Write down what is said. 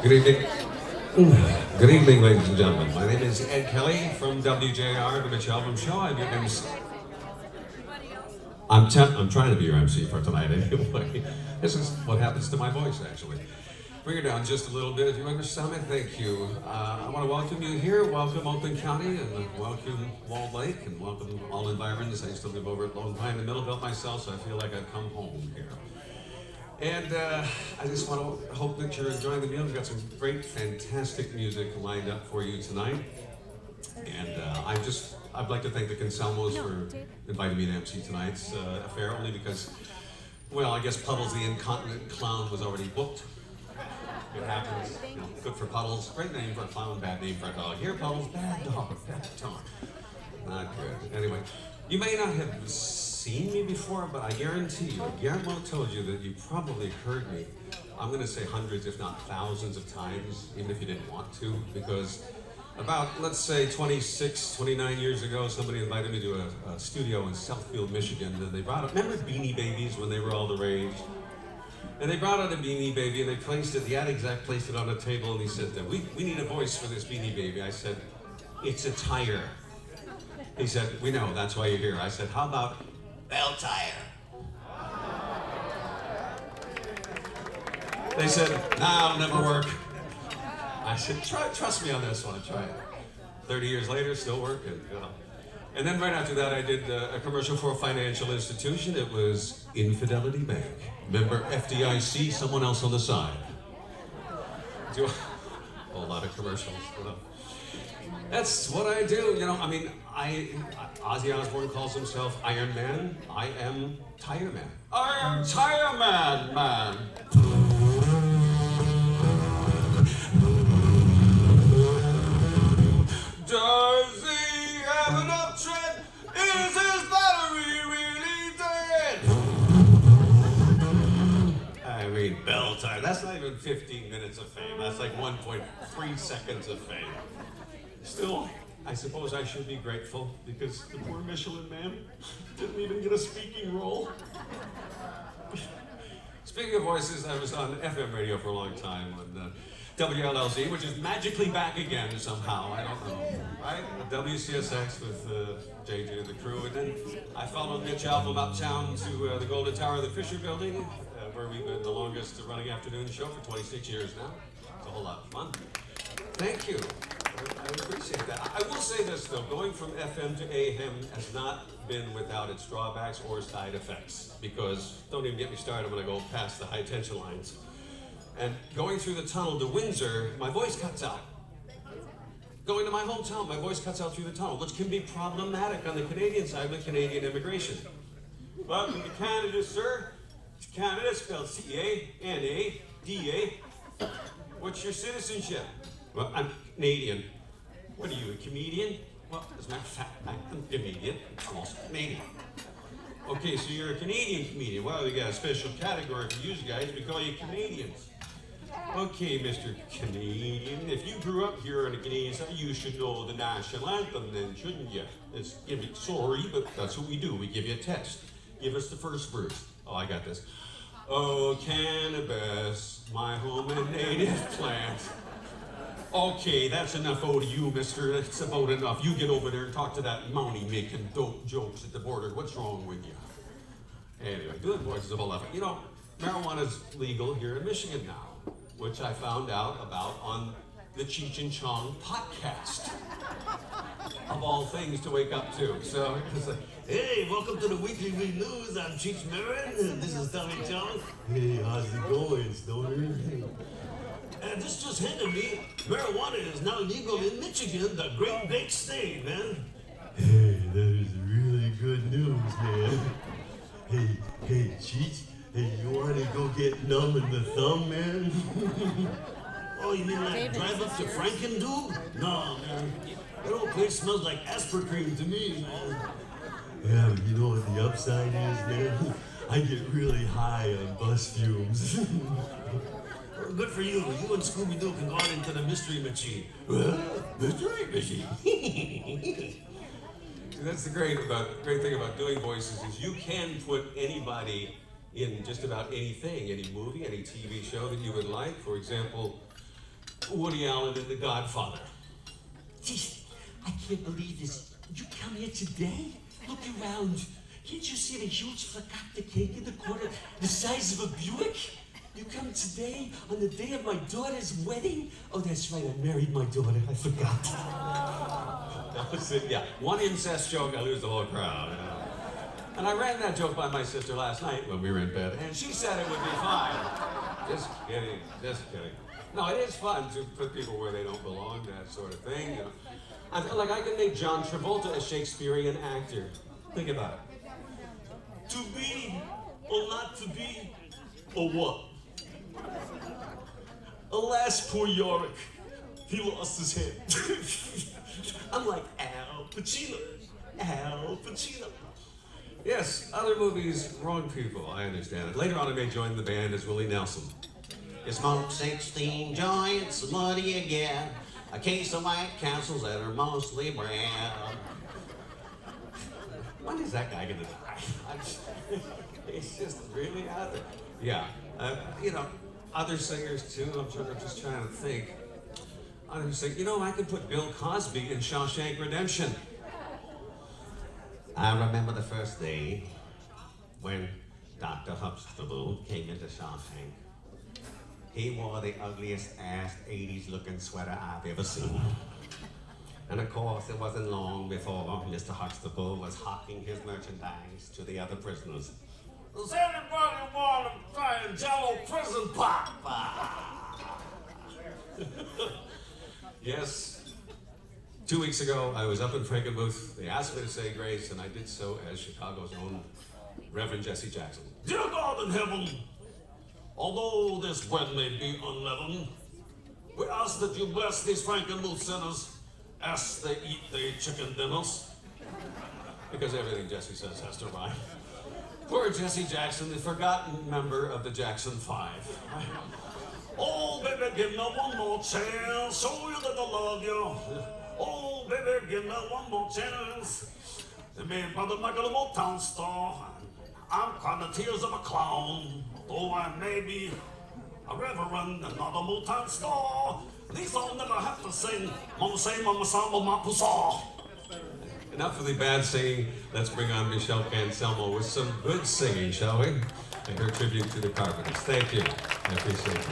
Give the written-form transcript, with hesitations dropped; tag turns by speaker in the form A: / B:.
A: Good evening. Good evening, ladies and gentlemen. My name is Ed Kelly from WJR, the Mitch Album Show. I'm your MC. I'm trying to be your MC for tonight anyway. This is what happens to my voice, actually. Bring it down just a little bit if you understand me. Thank you. I want to welcome you here. Welcome Oakland County, and welcome Walled Lake, and welcome all environs. I used to live over at Lone Pine in the Middle Belt myself, so I feel like I've come home here. And I just want to hope that you're enjoying the meal. We've got some great, fantastic music lined up for you tonight. And I'd like to thank the Consalmos for inviting me to MC tonight's affair, only because, well, I guess Puddles the Incontinent Clown was already booked. It happens. You know, good for Puddles. Great name for a clown, bad name for a dog. Here, Puddles, bad dog, bad dog. Not good. Anyway, you may not have seen me before, but I guarantee you, Guillermo told you that you probably heard me. I'm going to say hundreds, if not thousands of times, even if you didn't want to, because about, let's say, 26, 29 years ago, somebody invited me to a studio in Southfield, Michigan, and they brought up, remember Beanie Babies when they were all the rage? And they brought out a Beanie Baby, and they placed it, the ad exec placed it on a table, and he said, we need a voice for this Beanie Baby. I said, it's a tire. He said, we know, that's why you're here. I said, how about bell tire? They said, nah, it'll never work. I said, trust me on this one, try it. 30 years later, still working. You know. And then right after that, I did a commercial for a financial institution. It was Infidelity Bank. Member FDIC, someone else on the side. Do a whole lot of commercials. You know. That's what I do, you know. I mean, Ozzy Osbourne calls himself Iron Man. I am Tire Man. I am Tire Man, man. Does he have an uptrend? Is his battery really dead? I mean, bell tire. That's not even 15 minutes of fame. That's like 1.3 seconds of fame. Still, I suppose I should be grateful because the poor Michelin Man didn't even get a speaking role. Speaking of voices, I was on FM radio for a long time on WLLZ, which is magically back again somehow. I don't know, right? WCSX with JJ and the crew, and then I followed Mitch Album uptown to the Golden Tower of the Fisher Building, where we've been the longest running afternoon show for 26 years now. It's a whole lot of fun. Thank you. I appreciate that. I will say this though, going from FM to AM has not been without its drawbacks or side effects, because don't even get me started when I go past the high tension lines. And going through the tunnel to Windsor, my voice cuts out. Going to my hometown, my voice cuts out through the tunnel, which can be problematic on the Canadian side with Canadian immigration. Welcome to Canada, sir. It's Canada, spelled C-A-N-A-D-A. What's your citizenship? Well, I'm Canadian. What are you, a comedian? Well, as a matter of fact, I'm a comedian. I'm also Canadian. Okay, so you're a Canadian comedian. Well, we got a special category for you guys. We call you Canadians. Okay, Mr. Canadian, if you grew up here on the Canadian side, you should know the national anthem then, shouldn't you? Sorry, but that's what we do. We give you a test. Give us the first verse. Oh, I got this. Oh, cannabis, my home and native plant. Okay, that's enough out of you, mister. That's about enough. You get over there and talk to that Mountie making dope jokes at the border. What's wrong with you? Anyway, doing voices of a lot. You know, marijuana's legal here in Michigan now, which I found out about on the Cheech and Chong podcast. Of all things to wake up to. So it's like, hey, welcome to the Weekly News. I'm Cheech Marin. This is Tommy Chong. Hey, how's it going, Stoner? And this just hit me. Marijuana is now legal in Michigan, the great big state, man. Hey, that is really good news, man. Hey, Cheech. Hey, you want to go get numb in the thumb, man? Oh, you mean like drive up to Frankendube? No, man. That old place smells like aspartame to me, man. Yeah, but you know what the upside is, man? I get really high on bus fumes. Good for you. You and Scooby-Doo can go out into the mystery machine. Mystery machine. That's the great thing about doing voices is you can put anybody in just about anything, any movie, any TV show that you would like. For example, Woody Allen in The Godfather.
B: Jeez, I can't believe this. You come here today? Look around. Can't you see the huge focaccia cake in the corner, the size of a Buick? You come today on the day of my daughter's wedding? Oh, that's right, I married my daughter. I forgot.
A: That was it, yeah. One incest joke, I lose the whole crowd. And I ran that joke by my sister last night when we were in bed, and she said it would be fine. Just kidding, just kidding. No, it is fun to put people where they don't belong, that sort of thing. You know. I feel like I can make John Travolta a Shakespearean actor. Think about it.
B: To be or not to be, or what? Alas, poor Yorick. He lost his head. I'm like Al Pacino. Al Pacino.
A: Yes, other movies, wrong people, I understand it. Later on I may join the band as Willie Nelson.
C: You smoke 16 joints, and what do you get? A case of White Castles that are mostly bread.
A: When is that guy gonna die? It's just really out there. Yeah, you know, other singers too, I'm just trying to think. Others sing, you know, I could put Bill Cosby in Shawshank Redemption.
C: I remember the first day when Dr. Huxtable came into Shawshank. He wore the ugliest ass 80s looking sweater I've ever seen. And of course, it wasn't long before Mr. Huxtable was hawking his merchandise to the other prisoners.
B: Does anybody want to try a Jello prison pop?
A: Yes. 2 weeks ago, I was up in Frankenmuth. They asked me to say grace, and I did so as Chicago's own Reverend Jesse Jackson.
B: Dear God in heaven, although this bread may be unleavened, we ask that you bless these Frankenmuth sinners as they eat their chicken dinners.
A: Because everything Jesse says has to rhyme. Poor Jesse Jackson, the forgotten member of the Jackson 5.
B: Oh, baby, give me one more chance, show you that I love you. Oh, baby, give me one more chance. Me and Brother Michael, the Motown star. I'm crying the tears of a clown, though I may be a reverend and not a Motown star. At least I'll never have to sing Mama Say, Mama Samba, Ma Pusa.
A: Enough of the bad singing. Let's bring on Michelle Cancelmo with some good singing, shall we? And her tribute to the Carpenters. Thank you. I appreciate it.